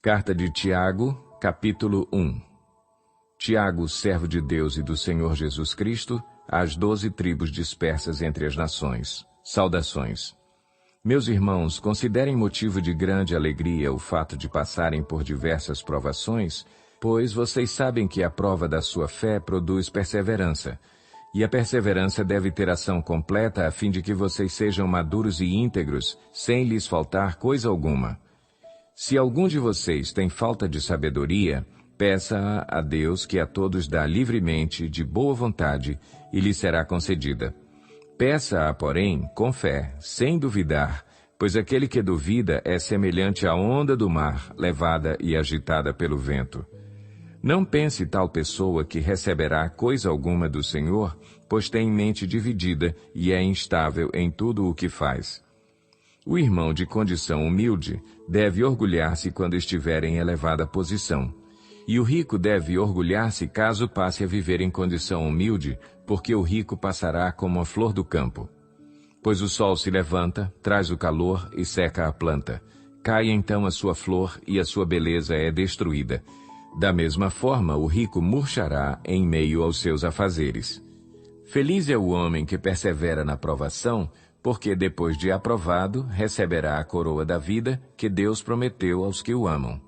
Carta de Tiago, capítulo 1. Tiago, servo de Deus e do Senhor Jesus Cristo, às 12 tribos dispersas entre as nações. Saudações. Meus irmãos, considerem motivo de grande alegria o fato de passarem por diversas provações, pois vocês sabem que a prova da sua fé produz perseverança. E a perseverança deve ter ação completa a fim de que vocês sejam maduros e íntegros, sem lhes faltar coisa alguma. Se algum de vocês tem falta de sabedoria, peça-a a Deus, que a todos dá livremente, de boa vontade, e lhe será concedida. Peça-a, porém, com fé, sem duvidar, pois aquele que duvida é semelhante à onda do mar, levada e agitada pelo vento. Não pense tal pessoa que receberá coisa alguma do Senhor, pois tem mente dividida e é instável em tudo o que faz. O irmão de condição humilde deve orgulhar-se quando estiver em elevada posição. E o rico deve orgulhar-se caso passe a viver em condição humilde, porque o rico passará como a flor do campo. Pois o sol se levanta, traz o calor e seca a planta. Cai então a sua flor e a sua beleza é destruída. Da mesma forma, o rico murchará em meio aos seus afazeres. Feliz é o homem que persevera na provação, porque depois de aprovado, receberá a coroa da vida que Deus prometeu aos que o amam.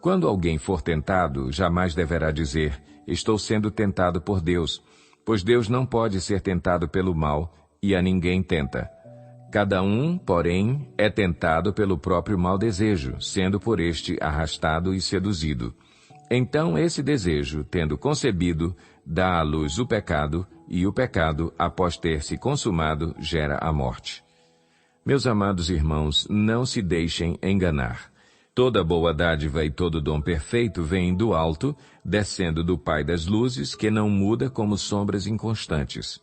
Quando alguém for tentado, jamais deverá dizer, estou sendo tentado por Deus, pois Deus não pode ser tentado pelo mal, e a ninguém tenta. Cada um, porém, é tentado pelo próprio mau desejo, sendo por este arrastado e seduzido. Então esse desejo, tendo concebido, dá à luz o pecado, e o pecado, após ter se consumado, gera a morte. Meus amados irmãos, não se deixem enganar. Toda boa dádiva e todo dom perfeito vem do alto, descendo do Pai das luzes, que não muda como sombras inconstantes.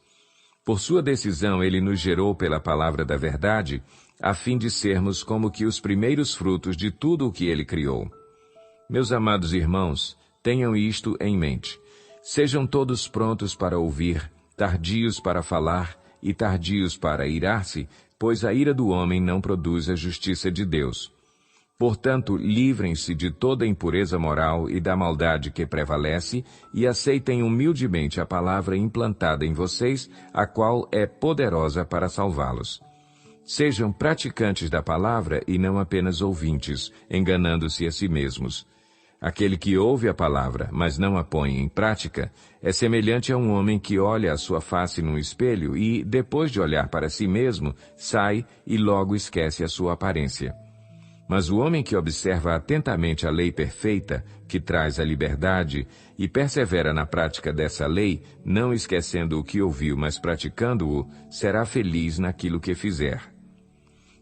Por sua decisão ele nos gerou pela palavra da verdade, a fim de sermos como que os primeiros frutos de tudo o que ele criou. Meus amados irmãos, tenham isto em mente. Sejam todos prontos para ouvir, tardios para falar e tardios para irar-se, pois a ira do homem não produz a justiça de Deus. Portanto, livrem-se de toda impureza moral e da maldade que prevalece e aceitem humildemente a palavra implantada em vocês, a qual é poderosa para salvá-los. Sejam praticantes da palavra e não apenas ouvintes, enganando-se a si mesmos. Aquele que ouve a palavra, mas não a põe em prática, é semelhante a um homem que olha a sua face num espelho e, depois de olhar para si mesmo, sai e logo esquece a sua aparência. Mas o homem que observa atentamente a lei perfeita, que traz a liberdade, e persevera na prática dessa lei, não esquecendo o que ouviu, mas praticando-o, será feliz naquilo que fizer.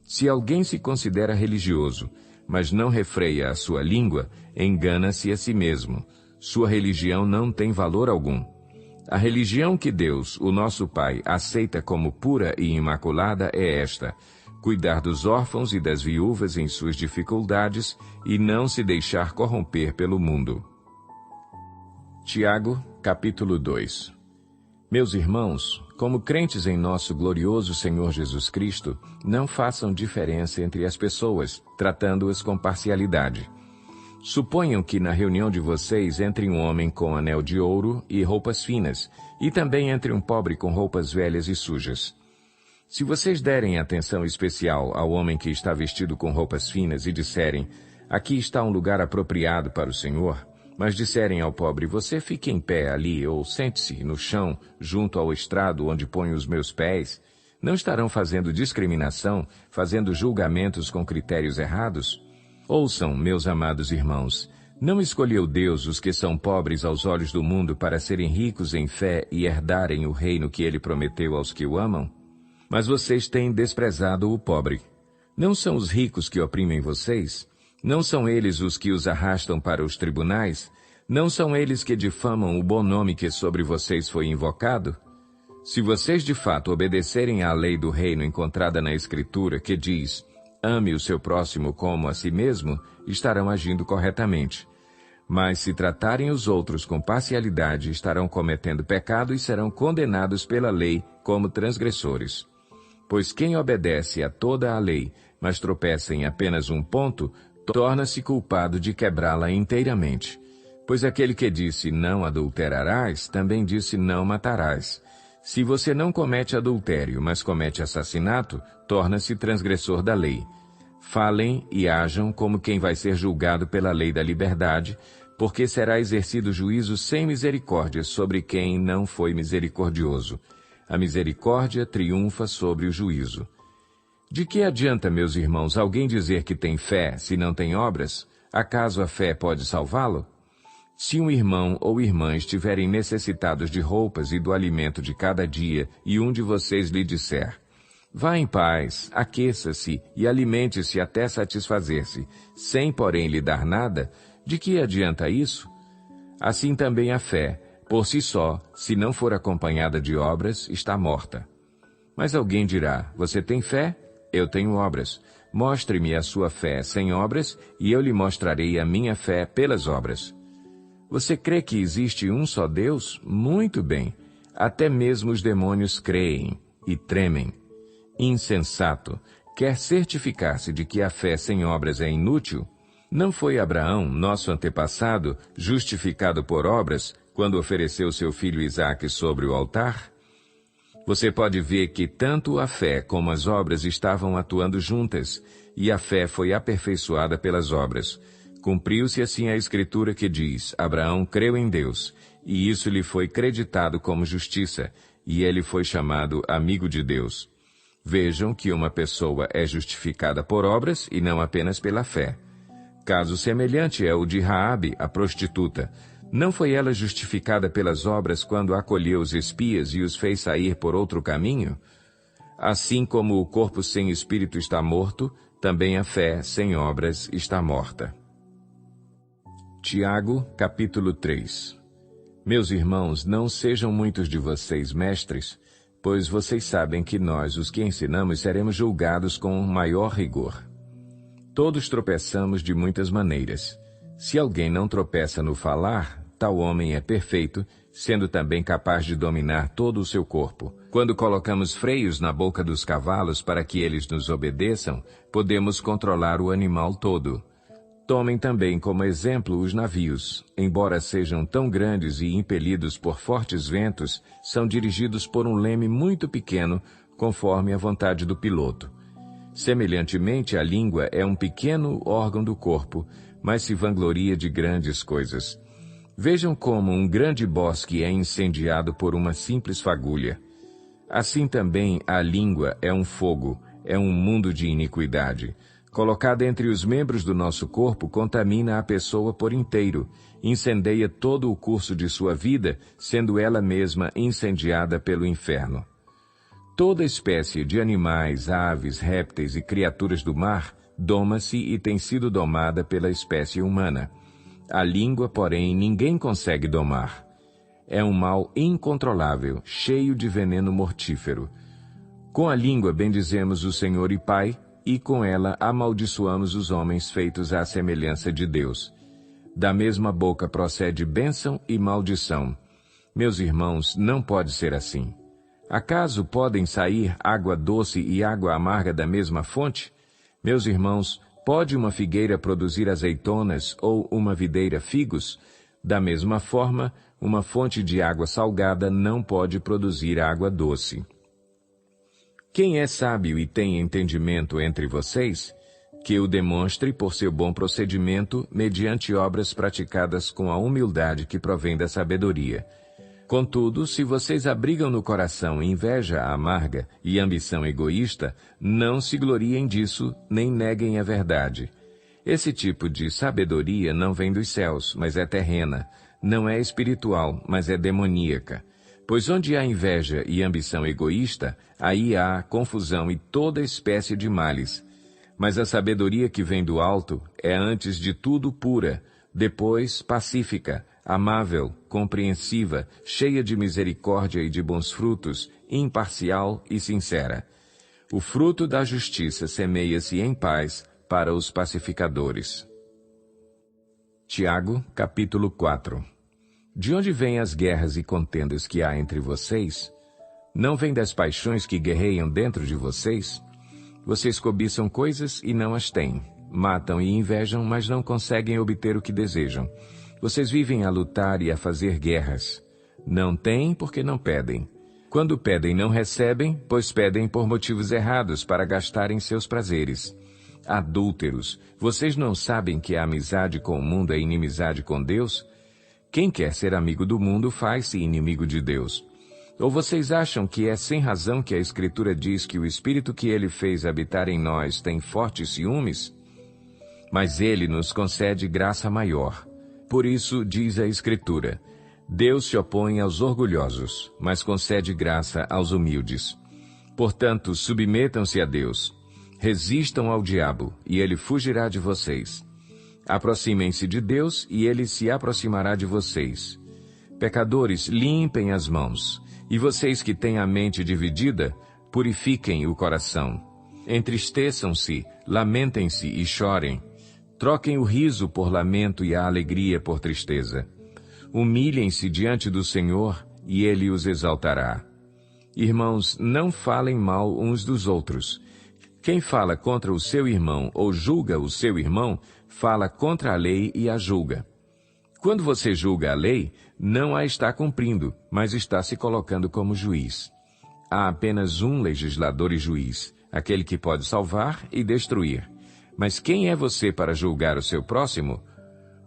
Se alguém se considera religioso, mas não refreia a sua língua, engana-se a si mesmo. Sua religião não tem valor algum. A religião que Deus, o nosso Pai, aceita como pura e imaculada é esta: cuidar dos órfãos e das viúvas em suas dificuldades e não se deixar corromper pelo mundo. Tiago, capítulo 2. Meus irmãos, como crentes em nosso glorioso Senhor Jesus Cristo, não façam diferença entre as pessoas, tratando-as com parcialidade. Suponham que na reunião de vocês entre um homem com anel de ouro e roupas finas, e também entre um pobre com roupas velhas e sujas. Se vocês derem atenção especial ao homem que está vestido com roupas finas e disserem, aqui está um lugar apropriado para o Senhor, mas disserem ao pobre, você fique em pé ali ou sente-se no chão, junto ao estrado onde ponho os meus pés, não estarão fazendo discriminação, fazendo julgamentos com critérios errados? Ouçam, meus amados irmãos, não escolheu Deus os que são pobres aos olhos do mundo para serem ricos em fé e herdarem o reino que ele prometeu aos que o amam? Mas vocês têm desprezado o pobre. Não são os ricos que oprimem vocês? Não são eles os que os arrastam para os tribunais? Não são eles que difamam o bom nome que sobre vocês foi invocado? Se vocês de fato obedecerem à lei do reino encontrada na Escritura, que diz, ame o seu próximo como a si mesmo, estarão agindo corretamente. Mas se tratarem os outros com parcialidade, estarão cometendo pecado e serão condenados pela lei como transgressores. Pois quem obedece a toda a lei, mas tropeça em apenas um ponto, torna-se culpado de quebrá-la inteiramente. Pois aquele que disse não adulterarás, também disse não matarás. Se você não comete adultério, mas comete assassinato, torna-se transgressor da lei. Falem e ajam como quem vai ser julgado pela lei da liberdade, porque será exercido juízo sem misericórdia sobre quem não foi misericordioso. A misericórdia triunfa sobre o juízo. De que adianta, meus irmãos, alguém dizer que tem fé se não tem obras? Acaso a fé pode salvá-lo? Se um irmão ou irmã estiverem necessitados de roupas e do alimento de cada dia, e um de vocês lhe disser: vá em paz, aqueça-se e alimente-se até satisfazer-se, sem, porém, lhe dar nada, de que adianta isso? Assim também a fé, por si só, se não for acompanhada de obras, está morta. Mas alguém dirá: você tem fé? Eu tenho obras. Mostre-me a sua fé sem obras, e eu lhe mostrarei a minha fé pelas obras. Você crê que existe um só Deus? Muito bem. Até mesmo os demônios creem e tremem. Insensato! Quer certificar-se de que a fé sem obras é inútil? Não foi Abraão, nosso antepassado, justificado por obras, quando ofereceu seu filho Isaque sobre o altar? Você pode ver que tanto a fé como as obras estavam atuando juntas, e a fé foi aperfeiçoada pelas obras. Cumpriu-se assim a Escritura que diz: Abraão creu em Deus, e isso lhe foi creditado como justiça, e ele foi chamado amigo de Deus. Vejam que uma pessoa é justificada por obras e não apenas pela fé. Caso semelhante é o de Raabe, a prostituta. Não foi ela justificada pelas obras quando acolheu os espias e os fez sair por outro caminho? Assim como o corpo sem espírito está morto, também a fé sem obras está morta. Tiago, capítulo 3. Meus irmãos, não sejam muitos de vocês mestres, pois vocês sabem que nós, os que ensinamos, seremos julgados com maior rigor. Todos tropeçamos de muitas maneiras. Se alguém não tropeça no falar, tal homem é perfeito, sendo também capaz de dominar todo o seu corpo. Quando colocamos freios na boca dos cavalos para que eles nos obedeçam, podemos controlar o animal todo. Tomem também como exemplo os navios. Embora sejam tão grandes e impelidos por fortes ventos, são dirigidos por um leme muito pequeno, conforme a vontade do piloto. Semelhantemente, a língua é um pequeno órgão do corpo, mas se vangloria de grandes coisas. Vejam como um grande bosque é incendiado por uma simples fagulha. Assim também a língua é um fogo, é um mundo de iniquidade. Colocada entre os membros do nosso corpo, contamina a pessoa por inteiro, incendeia todo o curso de sua vida, sendo ela mesma incendiada pelo inferno. Toda espécie de animais, aves, répteis e criaturas do mar doma-se e tem sido domada pela espécie humana. A língua, porém, ninguém consegue domar. É um mal incontrolável, cheio de veneno mortífero. Com a língua bendizemos o Senhor e Pai, e com ela amaldiçoamos os homens feitos à semelhança de Deus. Da mesma boca procede bênção e maldição. Meus irmãos, não pode ser assim. Acaso podem sair água doce e água amarga da mesma fonte? Meus irmãos, pode uma figueira produzir azeitonas ou uma videira figos? Da mesma forma, uma fonte de água salgada não pode produzir água doce. Quem é sábio e tem entendimento entre vocês, que o demonstre por seu bom procedimento mediante obras praticadas com a humildade que provém da sabedoria. Contudo, se vocês abrigam no coração inveja amarga e ambição egoísta, não se gloriem disso, nem neguem a verdade. Esse tipo de sabedoria não vem dos céus, mas é terrena, não é espiritual, mas é demoníaca. Pois onde há inveja e ambição egoísta, aí há confusão e toda espécie de males. Mas a sabedoria que vem do alto é antes de tudo pura, depois pacífica, amável, compreensiva, cheia de misericórdia e de bons frutos, imparcial e sincera. O fruto da justiça semeia-se em paz para os pacificadores. Tiago, capítulo 4. De onde vêm as guerras e contendas que há entre vocês? Não vêm das paixões que guerreiam dentro de vocês? Vocês cobiçam coisas e não as têm. matam e invejam, mas não conseguem obter o que desejam. Vocês vivem a lutar e a fazer guerras. Não têm porque não pedem. Quando pedem, não recebem, pois pedem por motivos errados para gastarem seus prazeres. Adúlteros, vocês não sabem que a amizade com o mundo é inimizade com Deus? Quem quer ser amigo do mundo faz-se inimigo de Deus. Ou vocês acham que é sem razão que a Escritura diz que o Espírito que Ele fez habitar em nós tem fortes ciúmes? Mas Ele nos concede graça maior. Por isso, diz a Escritura, Deus se opõe aos orgulhosos, mas concede graça aos humildes. Portanto, submetam-se a Deus. Resistam ao diabo, e ele fugirá de vocês. Aproximem-se de Deus, e ele se aproximará de vocês. Pecadores, limpem as mãos. E vocês que têm a mente dividida, purifiquem o coração. Entristeçam-se, lamentem-se e chorem. Troquem o riso por lamento e a alegria por tristeza. Humilhem-se diante do Senhor, e Ele os exaltará. Irmãos, não falem mal uns dos outros. Quem fala contra o seu irmão ou julga o seu irmão, fala contra a lei e a julga. Quando você julga a lei, não a está cumprindo, mas está se colocando como juiz. Há apenas um legislador e juiz, aquele que pode salvar e destruir. Mas quem é você para julgar o seu próximo?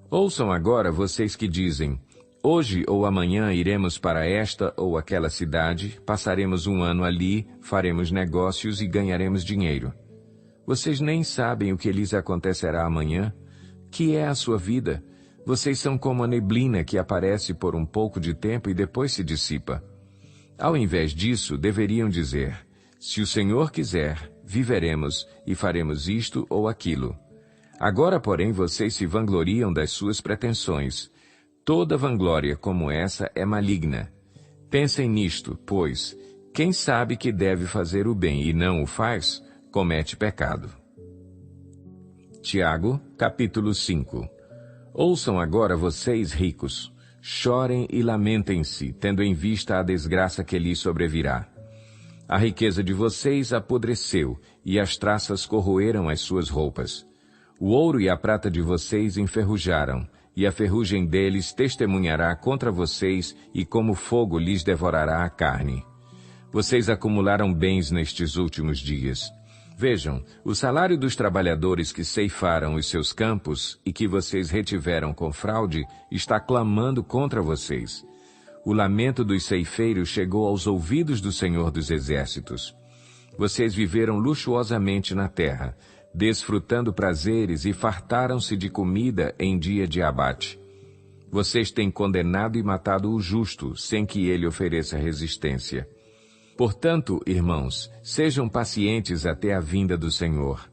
Ouçam agora vocês que dizem, hoje ou amanhã iremos para esta ou aquela cidade, passaremos um ano ali, faremos negócios e ganharemos dinheiro. Vocês nem sabem o que lhes acontecerá amanhã? Que é a sua vida? Vocês são como a neblina que aparece por um pouco de tempo e depois se dissipa. Ao invés disso, deveriam dizer, se o Senhor quiser, viveremos e faremos isto ou aquilo. Agora, porém, vocês se vangloriam das suas pretensões. Toda vanglória como essa é maligna. Pensem nisto, pois, quem sabe que deve fazer o bem e não o faz, comete pecado. Tiago, capítulo 5. Ouçam agora vocês ricos, chorem e lamentem-se, tendo em vista a desgraça que lhes sobrevirá. A riqueza de vocês apodreceu, e as traças corroeram as suas roupas. O ouro e a prata de vocês enferrujaram, e a ferrugem deles testemunhará contra vocês, e como fogo lhes devorará a carne. Vocês acumularam bens nestes últimos dias. Vejam, o salário dos trabalhadores que ceifaram os seus campos e que vocês retiveram com fraude está clamando contra vocês. O lamento dos ceifeiros chegou aos ouvidos do Senhor dos Exércitos. Vocês viveram luxuosamente na terra, desfrutando prazeres e fartaram-se de comida em dia de abate. Vocês têm condenado e matado o justo, sem que ele ofereça resistência. Portanto, irmãos, sejam pacientes até a vinda do Senhor.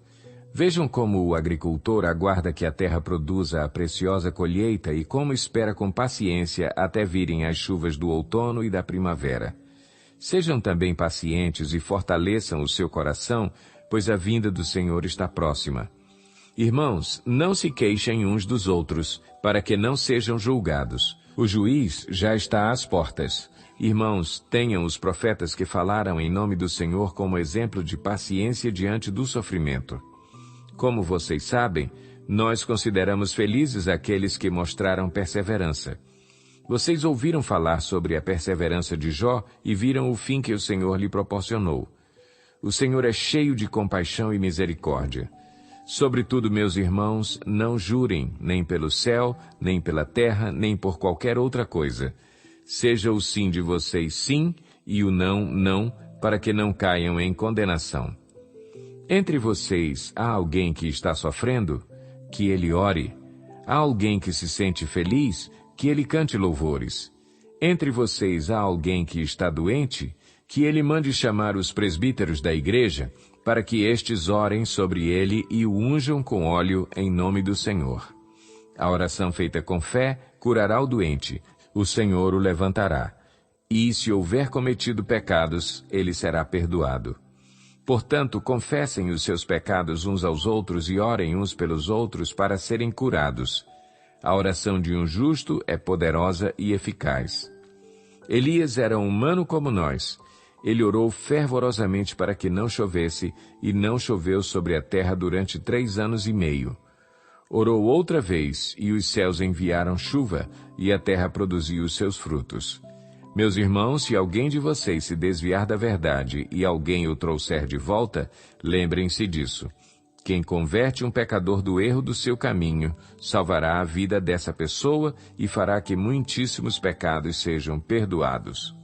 Vejam como o agricultor aguarda que a terra produza a preciosa colheita e como espera com paciência até virem as chuvas do outono e da primavera. Sejam também pacientes e fortaleçam o seu coração, pois a vinda do Senhor está próxima. Irmãos, não se queixem uns dos outros, para que não sejam julgados. O juiz já está às portas. Irmãos, tenham os profetas que falaram em nome do Senhor como exemplo de paciência diante do sofrimento. Como vocês sabem, nós consideramos felizes aqueles que mostraram perseverança. Vocês ouviram falar sobre a perseverança de Jó e viram o fim que o Senhor lhe proporcionou. O Senhor é cheio de compaixão e misericórdia. Sobretudo, meus irmãos, não jurem, nem pelo céu, nem pela terra, nem por qualquer outra coisa. Seja o sim de vocês sim e o não, não, para que não caiam em condenação. Entre vocês, há alguém que está sofrendo? Que ele ore. Há alguém que se sente feliz? Que ele cante louvores. Entre vocês, há alguém que está doente? Que ele mande chamar os presbíteros da igreja, para que estes orem sobre ele e o unjam com óleo em nome do Senhor. A oração feita com fé curará o doente, o Senhor o levantará. E se houver cometido pecados, ele será perdoado. Portanto, confessem os seus pecados uns aos outros e orem uns pelos outros para serem curados. A oração de um justo é poderosa e eficaz. Elias era humano como nós. Ele orou fervorosamente para que não chovesse, e não choveu sobre a terra durante 3 anos e meio. Orou outra vez, e os céus enviaram chuva, e a terra produziu os seus frutos. Meus irmãos, se alguém de vocês se desviar da verdade e alguém o trouxer de volta, lembrem-se disso. Quem converte um pecador do erro do seu caminho, salvará a vida dessa pessoa e fará que muitíssimos pecados sejam perdoados.